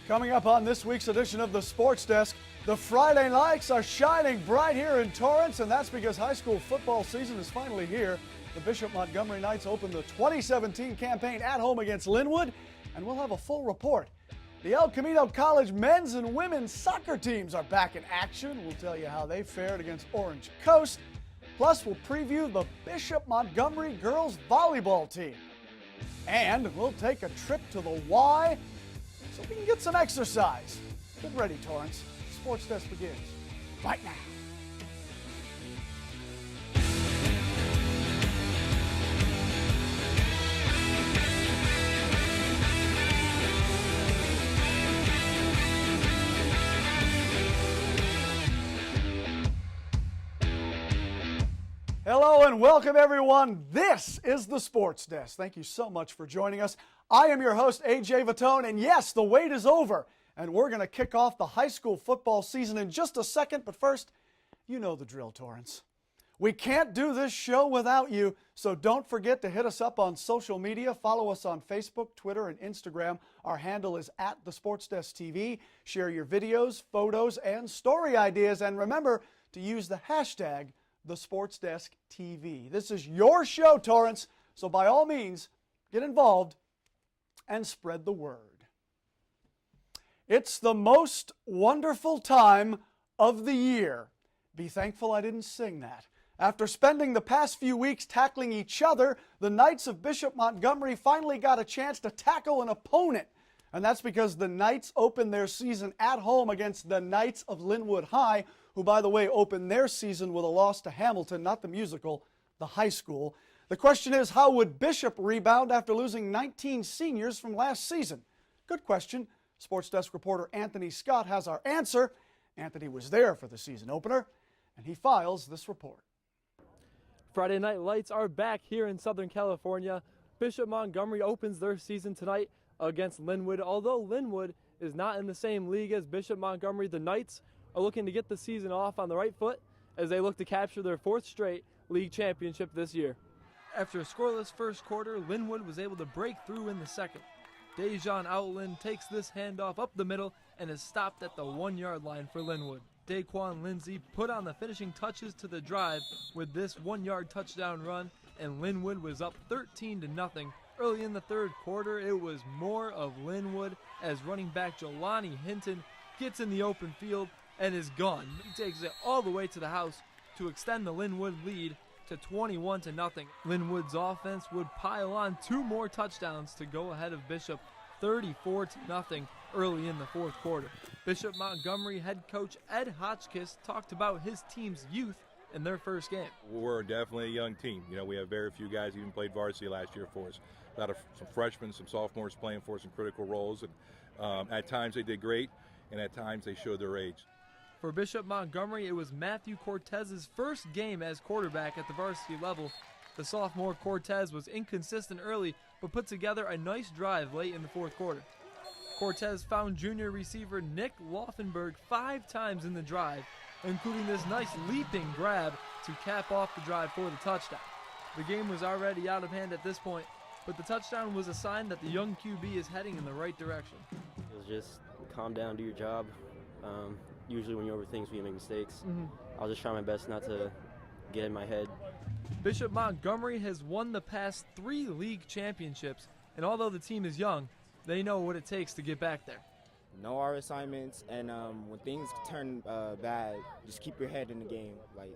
Coming up on this week's edition of the Sports Desk, the Friday lights are shining bright here in Torrance, and that's because high school football season is finally here. The Bishop Montgomery Knights open the 2017 campaign at home against Linwood, and we'll have a full report. The El Camino College men's and women's soccer teams are back in action. We'll tell you how they fared against Orange Coast. Plus, we'll preview the Bishop Montgomery girls volleyball team. And we'll take a trip to the Y so we can get some exercise. Get ready, Torrance. Sports Desk begins right now. Hello and welcome, everyone. This is the Sports Desk. Thank you so much for joining us. I am your host, AJ Vittone, and yes, the wait is over, and we're going to kick off the high school football season in just a second, but first, you know the drill, Torrance. We can't do this show without you, so don't forget to hit us up on social media. Follow us on Facebook, Twitter, and Instagram. Our handle is @TheSportsDeskTV. Share your videos, photos, and story ideas, and remember to use the hashtag TheSportsDeskTV. This is your show, Torrance, so by all means, get involved and spread the word. It's the most wonderful time of the year. Be thankful I didn't sing that. After spending the past few weeks tackling each other, the Knights of Bishop Montgomery finally got a chance to tackle an opponent. And that's because the Knights opened their season at home against the Knights of Linwood High, who, by the way, opened their season with a loss to Hamilton, not the musical, the high school. The question is, how would Bishop rebound after losing 19 seniors from last season? Good question. Sports Desk reporter Anthony Scott has our answer. Anthony was there for the season opener, and he files this report. Friday night lights are back here in Southern California. Bishop Montgomery opens their season tonight against Linwood. Although Linwood is not in the same league as Bishop Montgomery, the Knights are looking to get the season off on the right foot as they look to capture their fourth straight league championship this year. After a scoreless first quarter, Linwood was able to break through in the second. Dejan Outland takes this handoff up the middle and is stopped at the 1-yard line for Linwood. Daquan Lindsay put on the finishing touches to the drive with this 1-yard touchdown run, and Linwood was up 13-0. Early in the third quarter, it was more of Linwood as running back Jelani Hinton gets in the open field and is gone. He takes it all the way to the house to extend the Linwood lead to 21-0. Linwood's offense would pile on 2 more touchdowns to go ahead of Bishop 34-0 early in the fourth quarter. Bishop Montgomery head coach Ed Hotchkiss talked about his team's youth in their first game. We're definitely a young team. You know, we have very few guys even played varsity last year for us. A lot of some freshmen, some sophomores playing for us in critical roles, and at times they did great, and at times they showed their age. For Bishop Montgomery, it was Matthew Cortez's first game as quarterback at the varsity level. The sophomore Cortez was inconsistent early, but put together a nice drive late in the fourth quarter. Cortez found junior receiver Nick Laufenberg 5 times in the drive, including this nice leaping grab to cap off the drive for the touchdown. The game was already out of hand at this point, but the touchdown was a sign that the young QB is heading in the right direction. It was just calm down, do your job. Usually when you overthink, you make mistakes. I'll just try my best not to get in my head. Bishop Montgomery has won the past 3 league championships, and although the team is young, they know what it takes to get back there. Know our assignments, and when things turn bad, just keep your head in the game. Like,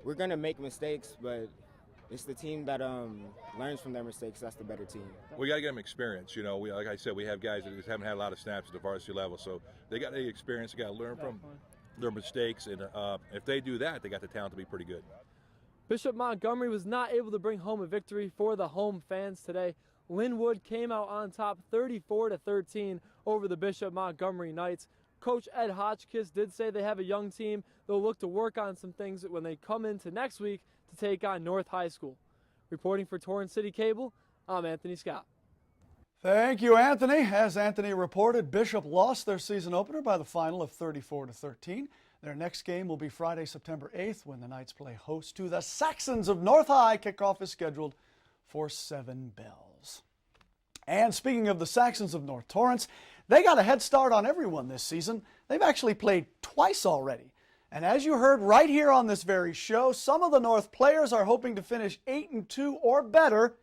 we're gonna make mistakes, but it's the team that learns from their mistakes. That's the better team. We got to get them experience. You know, like I said, we have guys that just haven't had a lot of snaps at the varsity level, so they got the experience. They got to learn from their mistakes, and if they do that, they got the talent to be pretty good. Bishop Montgomery was not able to bring home a victory for the home fans today. Linwood came out on top 34-13 over the Bishop Montgomery Knights. Coach Ed Hotchkiss did say they have a young team. They'll look to work on some things when they come into next week to take on North High School. Reporting for Torrance CitiCABLE, I'm Anthony Scott. Thank you, Anthony. As Anthony reported, Bishop lost their season opener by the final of 34-13. Their next game will be Friday, September 8th, when the Knights play host to the Saxons of North High. Kickoff is scheduled for 7 bells. And speaking of the Saxons of North Torrance, They got a head start on everyone this season. They've actually played twice already. And as you heard right here on this very show, some of the North players are hoping to finish 8-2 or better.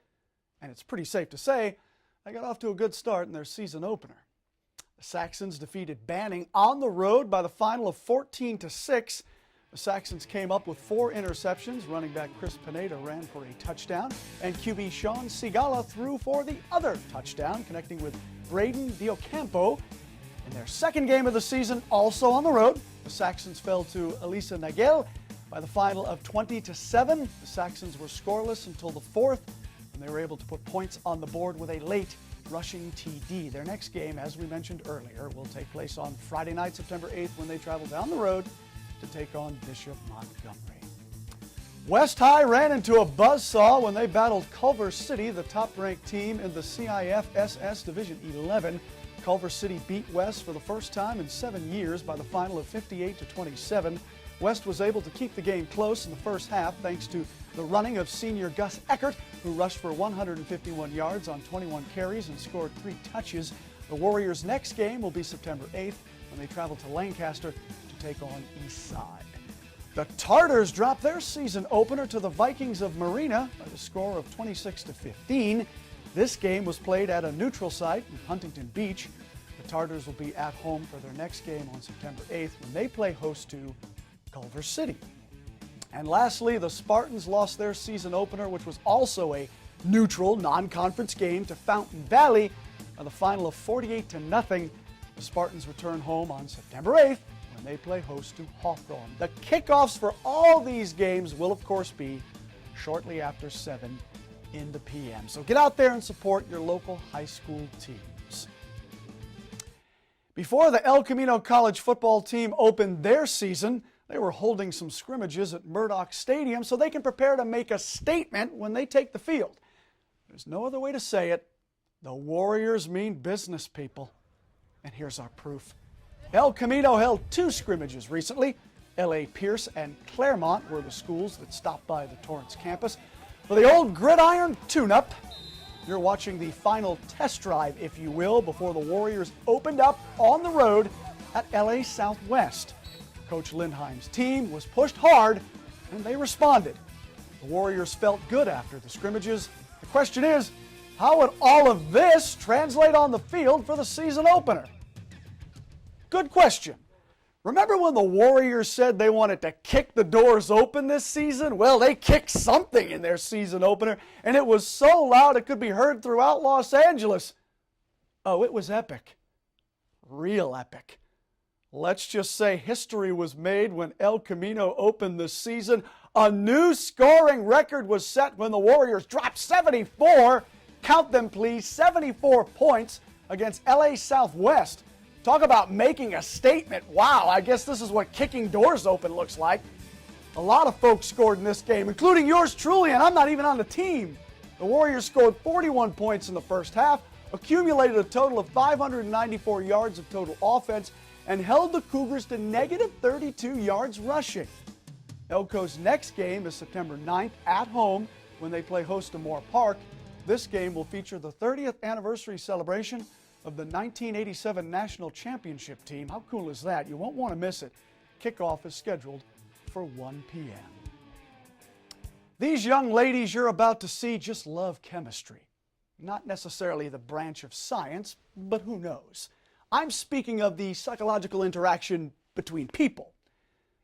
And it's pretty safe to say they got off to a good start in their season opener. The Saxons defeated Banning on the road by the final of 14-6. The Saxons came up with 4 interceptions. Running back Chris Pineda ran for a touchdown, and QB Sean Sigala threw for the other touchdown, connecting with Braden Diocampo. In their second game of the season, also on the road, the Saxons fell to Elisa Nagel by the final of 20-7. The Saxons were scoreless until the fourth, and they were able to put points on the board with a late rushing TD. Their next game, as we mentioned earlier, will take place on Friday night, September 8th, when they travel down the road to take on Bishop Montgomery. West High ran into a buzzsaw when they battled Culver City, the top-ranked team in the CIF-SS Division 11. Culver City beat West for the first time in 7 years by the final of 58-27. West was able to keep the game close in the first half thanks to the running of senior Gus Eckert, who rushed for 151 yards on 21 carries and scored 3 touches. The Warriors' next game will be September 8th when they travel to Lancaster to take on Eastside. The Tartars dropped their season opener to the Vikings of Marina by the score of 26-15. This game was played at a neutral site in Huntington Beach. The Tartars will be at home for their next game on September 8th when they play host to Culver City. And lastly, the Spartans lost their season opener, which was also a neutral, non-conference game, to Fountain Valley by the final of 48-0. The Spartans return home on September 8th when they play host to Hawthorne. The kickoffs for all these games will, of course, be shortly after 7 in the p.m. So get out there and support your local high school teams. Before the El Camino College football team opened their season, they were holding some scrimmages at Murdoch Stadium so they can prepare to make a statement when they take the field. There's no other way to say it. The Warriors mean business, people. And here's our proof. El Camino held 2 scrimmages recently. L.A. Pierce and Claremont were the schools that stopped by the Torrance campus for the old gridiron tune-up. You're watching the final test drive, if you will, before the Warriors opened up on the road at L.A. Southwest. Coach Lindheim's team was pushed hard, and they responded. The Warriors felt good after the scrimmages. The question is, how would all of this translate on the field for the season opener? Good question. Remember when the Warriors said they wanted to kick the doors open this season? Well, they kicked something in their season opener, and it was so loud it could be heard throughout Los Angeles. Oh, it was epic. Real epic. Let's just say history was made when El Camino opened the season. A new scoring record was set when the Warriors dropped 74, count them please, 74 points against LA Southwest. Talk about making a statement. Wow, I guess this is what kicking doors open looks like. A lot of folks scored in this game, including yours truly, and I'm not even on the team. The Warriors scored 41 points in the first half, accumulated a total of 594 yards of total offense, and held the Cougars to negative 32 yards rushing. Elko's next game is September 9th at home when they play host to Moore Park. This game will feature the 30th anniversary celebration of the 1987 National Championship team. How cool is that? You won't want to miss it. Kickoff is scheduled for 1 p.m. These young ladies you're about to see just love chemistry. Not necessarily the branch of science, but who knows? I'm speaking of the psychological interaction between people.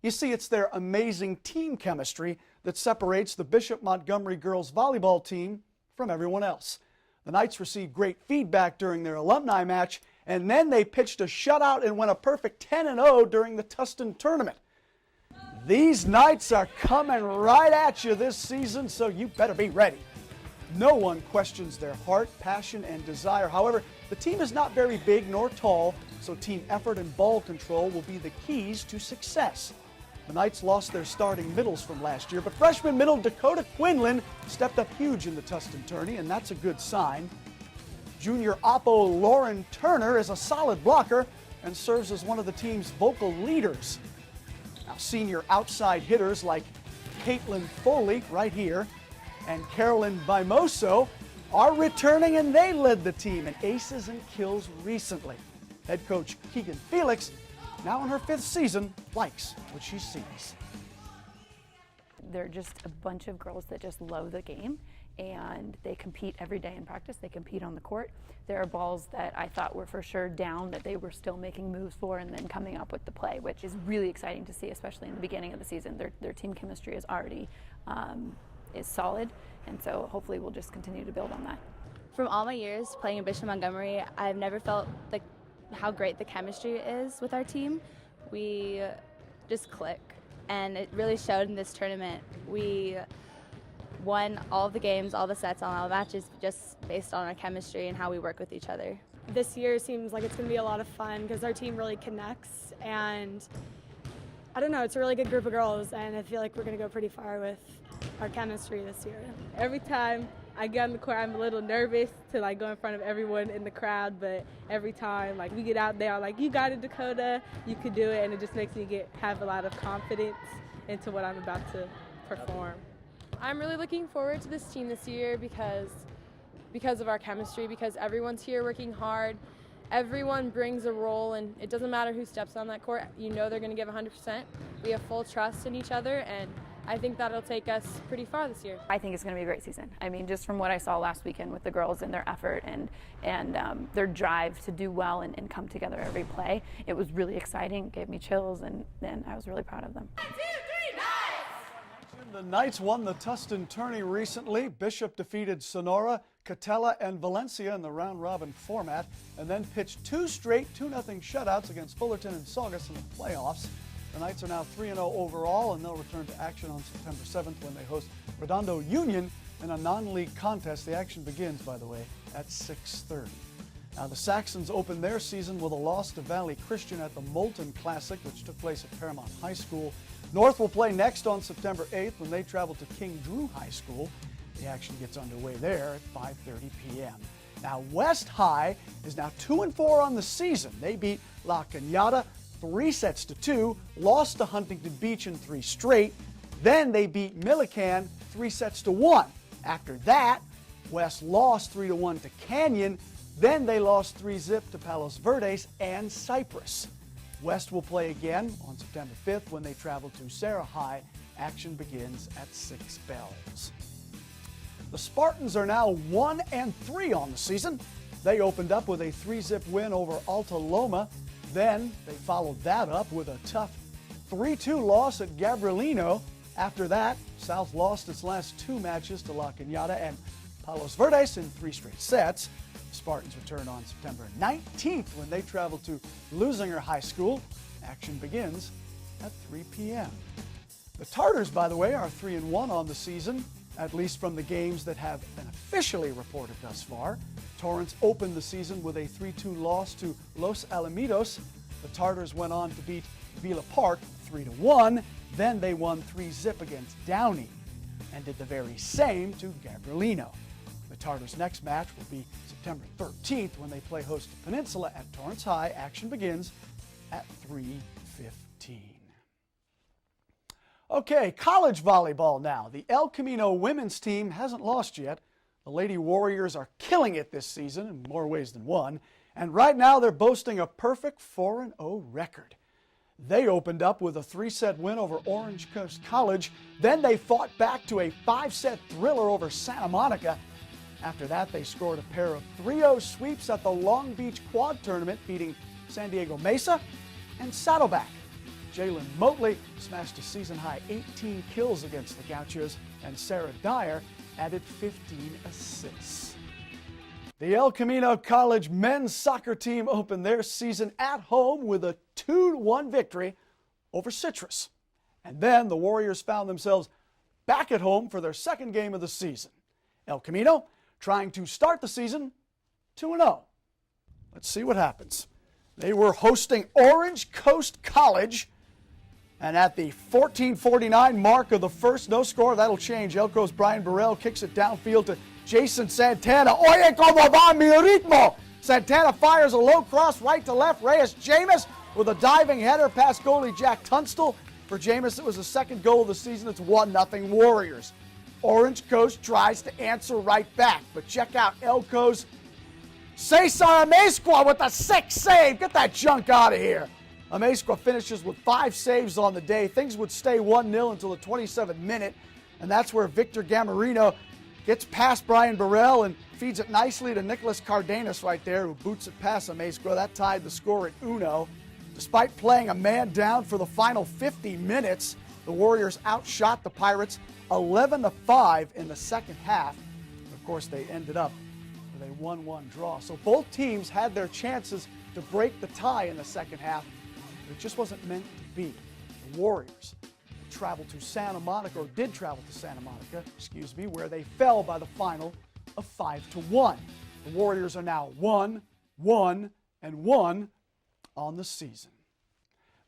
You see, it's their amazing team chemistry that separates the Bishop Montgomery girls volleyball team from everyone else. The Knights received great feedback during their alumni match, and then they pitched a shutout and went a perfect 10-0 during the Tustin tournament. These Knights are coming right at you this season, so you better be ready. No one questions their heart, passion, and desire. However, the team is not very big nor tall, so team effort and ball control will be the keys to success. The Knights lost their starting middles from last year, but freshman middle Dakota Quinlan stepped up huge in the Tustin tourney, and that's a good sign. Junior Oppo Lauren Turner is a solid blocker and serves as one of the team's vocal leaders. Now, senior outside hitters like Caitlin Foley, right here, and Carolyn Vimoso are returning, and they led the team in aces and kills recently. Head coach Keegan Felix, now in her 5th season, likes what she sees. They're just a bunch of girls that just love the game, and they compete every day in practice. They compete on the court. There are balls that I thought were for sure down that they were still making moves for and then coming up with the play, which is really exciting to see, especially in the beginning of the season. Their team chemistry is already is solid, and so hopefully we'll just continue to build on that. From all my years playing in Bishop Montgomery, I've never felt like how great the chemistry is with our team. We just click, and it really showed in this tournament. We won all the games, all the sets, all the matches just based on our chemistry and how we work with each other. This year seems like it's going to be a lot of fun because our team really connects, and I don't know, it's a really good group of girls, and I feel like we're going to go pretty far with our chemistry this year. Every time I get on the court, I'm a little nervous to like go in front of everyone in the crowd, but every time like we get out there, I'm like, you got it, Dakota, you could do it, and it just makes me have a lot of confidence into what I'm about to perform. I'm really looking forward to this team this year because of our chemistry, because everyone's here working hard. Everyone brings a role, and it doesn't matter who steps on that court. You know they're going to give 100%. We have full trust in each other, and I think that'll take us pretty far this year. I think it's going to be a great season. I mean, just from what I saw last weekend with the girls and their effort and their drive to do well and come together every play, it was really exciting. It gave me chills, and I was really proud of them. 1, 2, 3, Knights! The Knights won the Tustin tourney recently. Bishop defeated Sonora, Catella, and Valencia in the round-robin format, and then pitched 2 straight 2-0 shutouts against Fullerton and Saugus in the playoffs. The Knights are now 3-0 overall, and they'll return to action on September 7th when they host Redondo Union in a non-league contest. The action begins, by the way, at 6:30. Now, the Saxons opened their season with a loss to Valley Christian at the Moulton Classic, which took place at Paramount High School. North will play next on September 8th when they travel to King Drew High School. The action gets underway there at 5:30 p.m. Now, West High is now 2-4 on the season. They beat La Cañada 3-2, lost to Huntington Beach in 3 straight. Then they beat Millican 3-1. After that, West lost 3-1 to Canyon. Then they lost 3-0 to Palos Verdes and Cypress. West will play again on September 5th when they travel to Sarah High. Action begins at 6 bells. The Spartans are now 1-3 on the season. They opened up with a 3-0 win over Alta Loma. Then they followed that up with a tough 3-2 loss at Gabrielino. After that, South lost its last 2 matches to La Cañada and Palos Verdes in 3 straight sets. The Spartans return on September 19th when they travel to Lusinger High School. Action begins at 3 p.m. The Tartars, by the way, are 3-1 on the season, at least from the games that have been officially reported thus far. Torrance opened the season with a 3-2 loss to Los Alamitos. The Tartars went on to beat Villa Park 3-1. Then they won 3-0 against Downey and did the very same to Gabrielino. The Tartars' next match will be September 13th when they play host to Peninsula at Torrance High. Action begins at 3:15. Okay, college volleyball now. The El Camino women's team hasn't lost yet. The Lady Warriors are killing it this season in more ways than one. And right now they're boasting a perfect 4-0 record. They opened up with a 3-set win over Orange Coast College. Then they fought back to a 5-set thriller over Santa Monica. After that, they scored a pair of 3-0 sweeps at the Long Beach Quad Tournament, beating San Diego Mesa and Saddleback. Jalen Motley smashed a season-high 18 kills against the Gauchos, and Sarah Dyer added 15 assists. The El Camino College men's soccer team opened their season at home with a 2-1 victory over Citrus. And then the Warriors found themselves back at home for their second game of the season. El Camino trying to start the season 2-0. Let's see what happens. They were hosting Orange Coast College, and at the 14:49 mark of the first, no score, that'll change. Elko's Brian Burrell kicks it downfield to Jason Santana. Oye, como va mi ritmo! Santana fires a low cross right to left. Reyes James with a diving header past goalie Jack Tunstall. For James, it was the second goal of the season. It's 1-0 Warriors. Orange Coast tries to answer right back, but check out Elko's Cesar Amezcua with a 6th save. Get that junk out of here. Amezcua finishes with 5 saves on the day. Things would stay 1-0 until the 27th minute, and that's where Victor Gamarino gets past Brian Burrell and feeds it nicely to Nicholas Cardenas right there, who boots it past Amezcua. That tied the score at 1. Despite playing a man down for the final 50 minutes, the Warriors outshot the Pirates 11-5 in the second half. Of course, they ended up with a 1-1 draw. So both teams had their chances to break the tie in the second half, but it just wasn't meant to be. The Warriors traveled to Santa Monica, or did travel to Santa Monica, where they fell by the final of 5-1. The Warriors are now 1-1-1 on the season.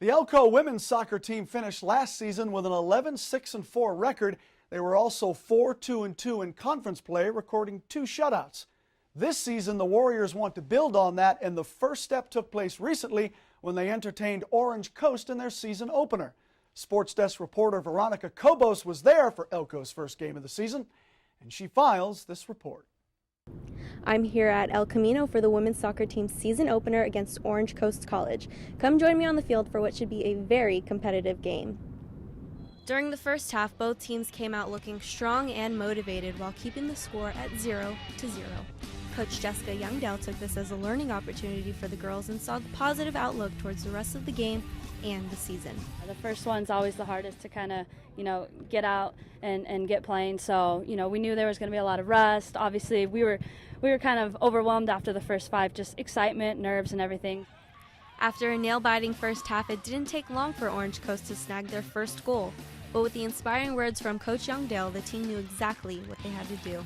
The Elko women's soccer team finished last season with an 11-6-4 record. They were also 4-2-2 in conference play, recording 2 shutouts. This season, the Warriors want to build on that, and the first step took place recently when they entertained Orange Coast in their season opener. SportsDesk reporter Veronica Kobos was there for Elko's first game of the season, and she files this report. I'm here at El Camino for the women's soccer team's season opener against Orange Coast College. Come join me on the field for what should be a very competitive game. During the first half, both teams came out looking strong and motivated while keeping the score at 0-0. Coach Jessica Youngdale took this as a learning opportunity for the girls and saw the positive outlook towards the rest of the game and the season. The first one's always the hardest to kind of, get out and get playing. So, we knew there was going to be a lot of rust. Obviously, we were kind of overwhelmed after the first 5, just excitement, nerves, and everything. After a nail-biting first half, it didn't take long for Orange Coast to snag their first goal. But with the inspiring words from Coach Youngdale, the team knew exactly what they had to do.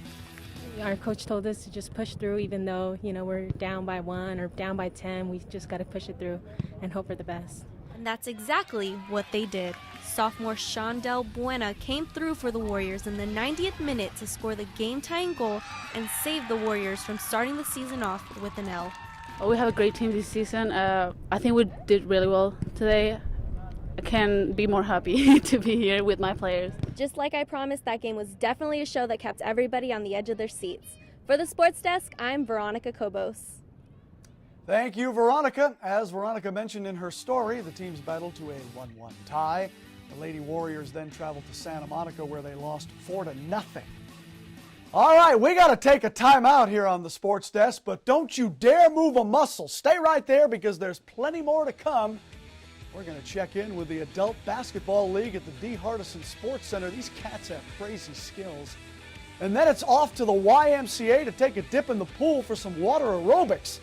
Our coach told us to just push through, even though, we're down by 1 or down by 10. We just got to push it through and hope for the best. And that's exactly what they did. Sophomore Shondell Buena came through for the Warriors in the 90th minute to score the game-tying goal and save the Warriors from starting the season off with an L. We have a great team this season. I think we did really well today. I can't be more happy to be here with my players. Just like I promised, that game was definitely a show that kept everybody on the edge of their seats. For the Sports Desk, I'm Veronica Kobos. Thank you, Veronica. As Veronica mentioned in her story, the teams battled to a 1-1 tie. The Lady Warriors then traveled to Santa Monica, where they lost 4-0. All right, we got to take a timeout here on the Sports Desk, but don't you dare move a muscle. Stay right there because there's plenty more to come. We're going to check in with the Adult Basketball League at the D. Hardison Sports Center. These cats have crazy skills. And then it's off to the YMCA to take a dip in the pool for some water aerobics.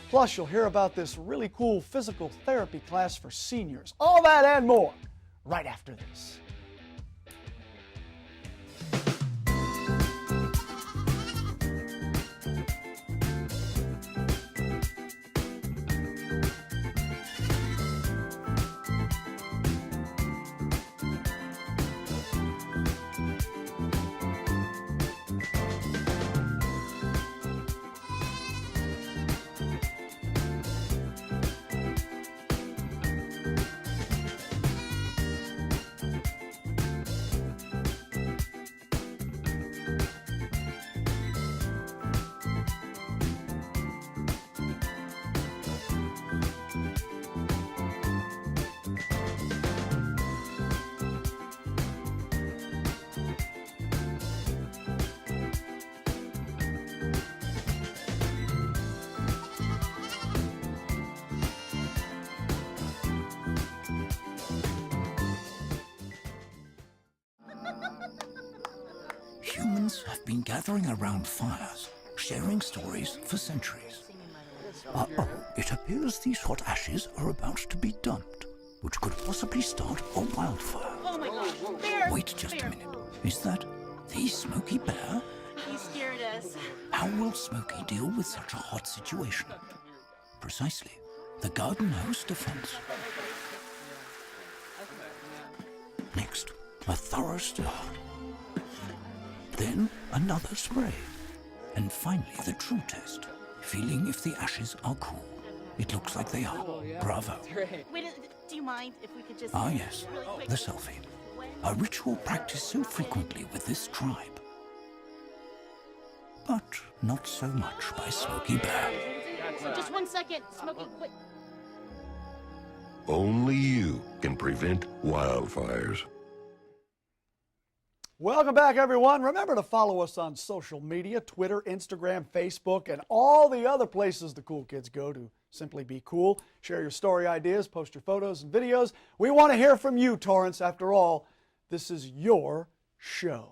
Plus, you'll hear about this really cool physical therapy class for seniors. All that and more right after this. Humans have been gathering around fires, sharing stories for centuries. Uh-oh, it appears these hot ashes are about to be dumped, which could possibly start a wildfire. Oh my gosh, bear! Wait just a minute. Is that the Smokey Bear? He scared us. How will Smokey deal with such a hot situation? Precisely, the garden hose defense. Next, a thorough stir. Then another spray. And finally the true test, feeling if the ashes are cool. It looks like they are. Bravo. Wait, do you mind if we could just... Ah yes, the selfie. A ritual practiced so frequently with this tribe. but not so much by Smokey Bear. Just 1 second, Smokey. Wait. Only you can prevent wildfires. Welcome back, everyone. Remember to follow us on social media, Twitter, Instagram, Facebook, and all the other places the cool kids go to simply be cool. Share your story ideas, post your photos and videos. We want to hear from you, Torrance. After all, this is your show.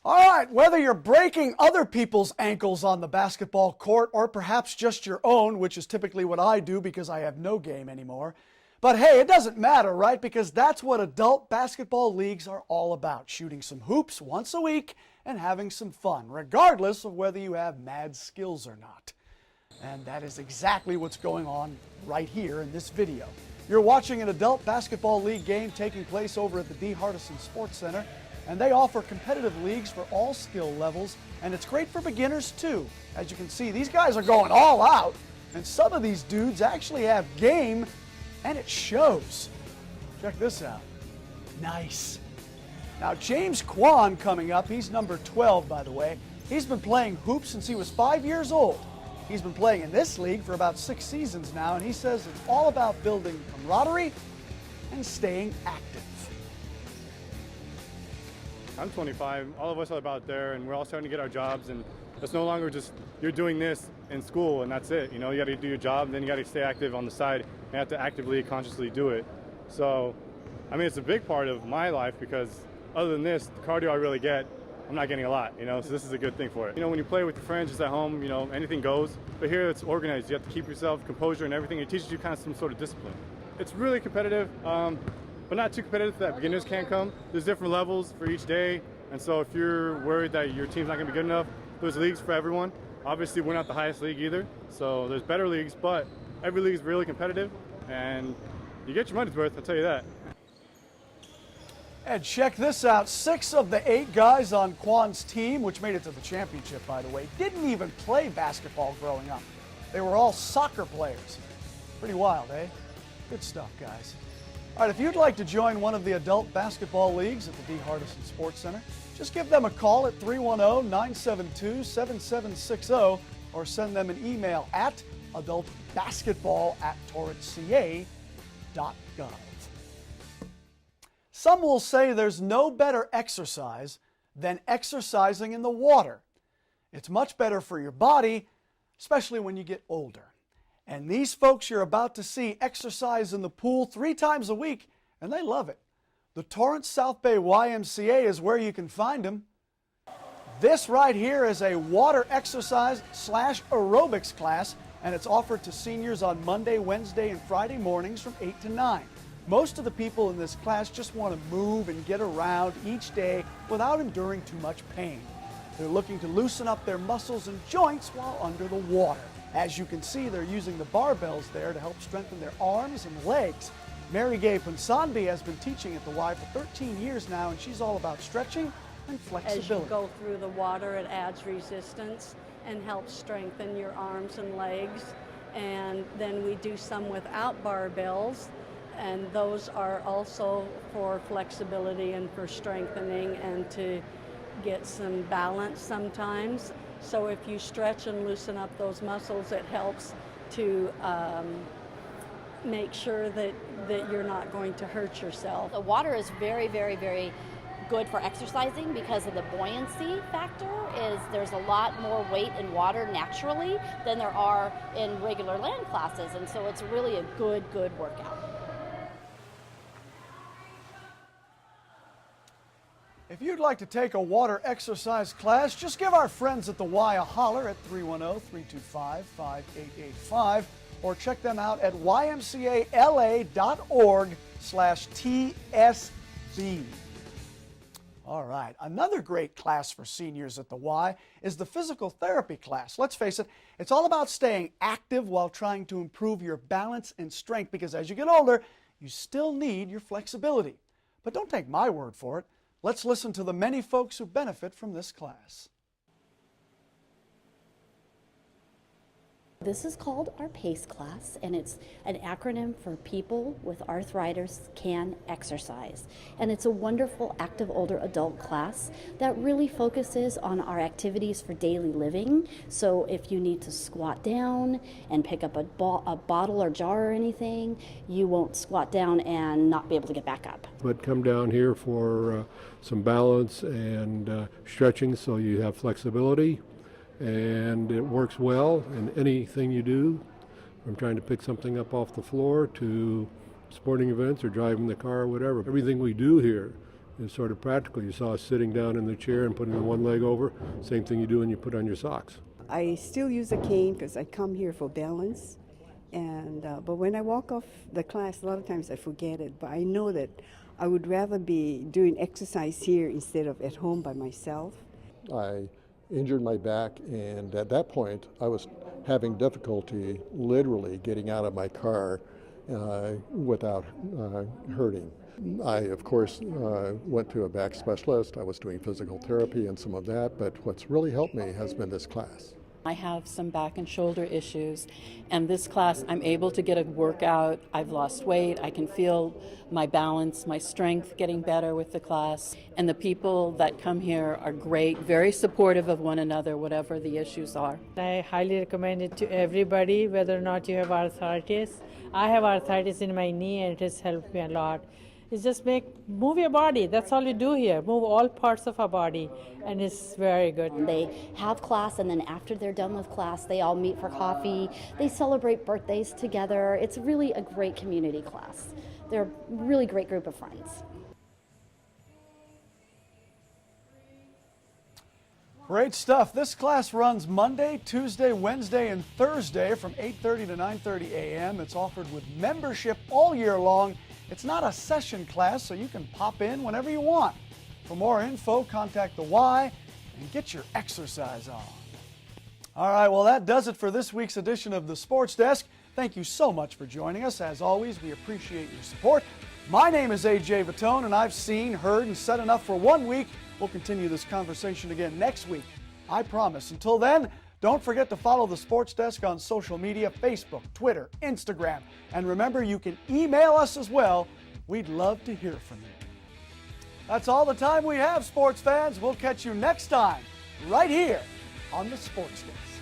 All right, whether you're breaking other people's ankles on the basketball court or perhaps just your own, which is typically what I do because I have no game anymore. But hey, it doesn't matter, right? Because that's what adult basketball leagues are all about, shooting some hoops once a week and having some fun, regardless of whether you have mad skills or not. And that is exactly what's going on right here in this video. You're watching an adult basketball league game taking place over at the Hardison Sports Center, and they offer competitive leagues for all skill levels, and it's great for beginners too. As you can see, these guys are going all out, and some of these dudes actually have game, and it shows. Check this out. Nice. Now, James Kwan coming up. He's number 12, by the way. He's been playing hoops since he was 5 years old. He's been playing in this league for about 6 seasons now, and he says it's all about building camaraderie and staying active. I'm 25. All of us are about there, and we're all starting to get our jobs, and it's no longer just you're doing this in school and that's it. You know, you got to do your job, and then you got to stay active on the side. You have to actively, consciously do it. So, I mean, it's a big part of my life because other than this, the cardio I really get, I'm not getting a lot, you know, so this is a good thing for it. You know, when you play with your friends just at home, you know, anything goes. But here it's organized. You have to keep yourself, composure and everything. It teaches you kind of some sort of discipline. It's really competitive, but not too competitive that beginners can't come. There's different levels for each day. And so if you're worried that your team's not going to be good enough, there's leagues for everyone. Obviously, we're not the highest league either. So there's better leagues, but every league is really competitive. And you get your money's worth, I'll tell you that. And check this out. 6 of the 8 guys on Kwan's team, which made it to the championship, by the way, didn't even play basketball growing up. They were all soccer players. Pretty wild, eh? Good stuff, guys. All right, if you'd like to join one of the adult basketball leagues at the Hardison Sports Center, just give them a call at 310-972-7760 or send them an email at adultbasketball@torranceca.gov. Some will say there's no better exercise than exercising in the water. It's much better for your body, especially when you get older. And these folks you're about to see exercise in the pool 3 times a week, and they love it. The Torrance South Bay YMCA is where you can find them. This right here is a water exercise / aerobics class, and it's offered to seniors on Monday, Wednesday, and Friday mornings from 8 to 9. Most of the people in this class just want to move and get around each day without enduring too much pain. They're looking to loosen up their muscles and joints while under the water. As you can see, they're using the barbells there to help strengthen their arms and legs. Mary Gay Ponsonby has been teaching at the Y for 13 years now, and she's all about stretching and flexibility. As you go through the water, it adds resistance and helps strengthen your arms and legs. And then we do some without barbells, and those are also for flexibility and for strengthening and to get some balance sometimes. So if you stretch and loosen up those muscles, it helps to make sure that you're not going to hurt yourself. The water is very, very, very good for exercising because of the buoyancy factor. There's a lot more weight in water naturally than there are in regular land classes, and so it's really a good workout. If you'd like to take a water exercise class, just give our friends at the Y a holler at 310-325-5885 or check them out at ymcala.org/TSB. All right, another great class for seniors at the Y is the physical therapy class. Let's face it, it's all about staying active while trying to improve your balance and strength because as you get older, you still need your flexibility. But don't take my word for it. Let's listen to the many folks who benefit from this class. This is called our PACE class, and it's an acronym for People with Arthritis Can Exercise. And it's a wonderful active older adult class that really focuses on our activities for daily living. So if you need to squat down and pick up a bottle or jar or anything, you won't squat down and not be able to get back up. But come down here for some balance and stretching so you have flexibility. And it works well in anything you do, from trying to pick something up off the floor to sporting events or driving the car or whatever. Everything we do here is sort of practical. You saw us sitting down in the chair and putting the one leg over. Same thing you do when you put on your socks. I still use a cane because I come here for balance. And but when I walk off the class, a lot of times I forget it. But I know that I would rather be doing exercise here instead of at home by myself. I injured my back, and at that point I was having difficulty literally getting out of my car without hurting. I, of course, went to a back specialist. I was doing physical therapy and some of that, but what's really helped me has been this class. I have some back and shoulder issues, and this class I'm able to get a workout. I've lost weight. I can feel my balance, my strength getting better with the class, and the people that come here are great, very supportive of one another, whatever the issues are. I highly recommend it to everybody, whether or not you have arthritis. I have arthritis in my knee, and it has helped me a lot. It's just move your body. That's all we do here. Move all parts of our body, and it's very good. They have class, and then after they're done with class, they all meet for coffee. They celebrate birthdays together. It's really a great community class. They're a really great group of friends. Great stuff. This class runs Monday, Tuesday, Wednesday, and Thursday from 8:30 to 9:30 a.m. It's offered with membership all year long. It's not a session class, so you can pop in whenever you want. For more info, contact the Y and get your exercise on. All right, well, that does it for this week's edition of the Sports Desk. Thank you so much for joining us. As always, we appreciate your support. My name is AJ Vittone, and I've seen, heard, and said enough for 1 week. We'll continue this conversation again next week, I promise. Until then, don't forget to follow the Sports Desk on social media, Facebook, Twitter, Instagram. And remember, you can email us as well. We'd love to hear from you. That's all the time we have, sports fans. We'll catch you next time, right here on the Sports Desk.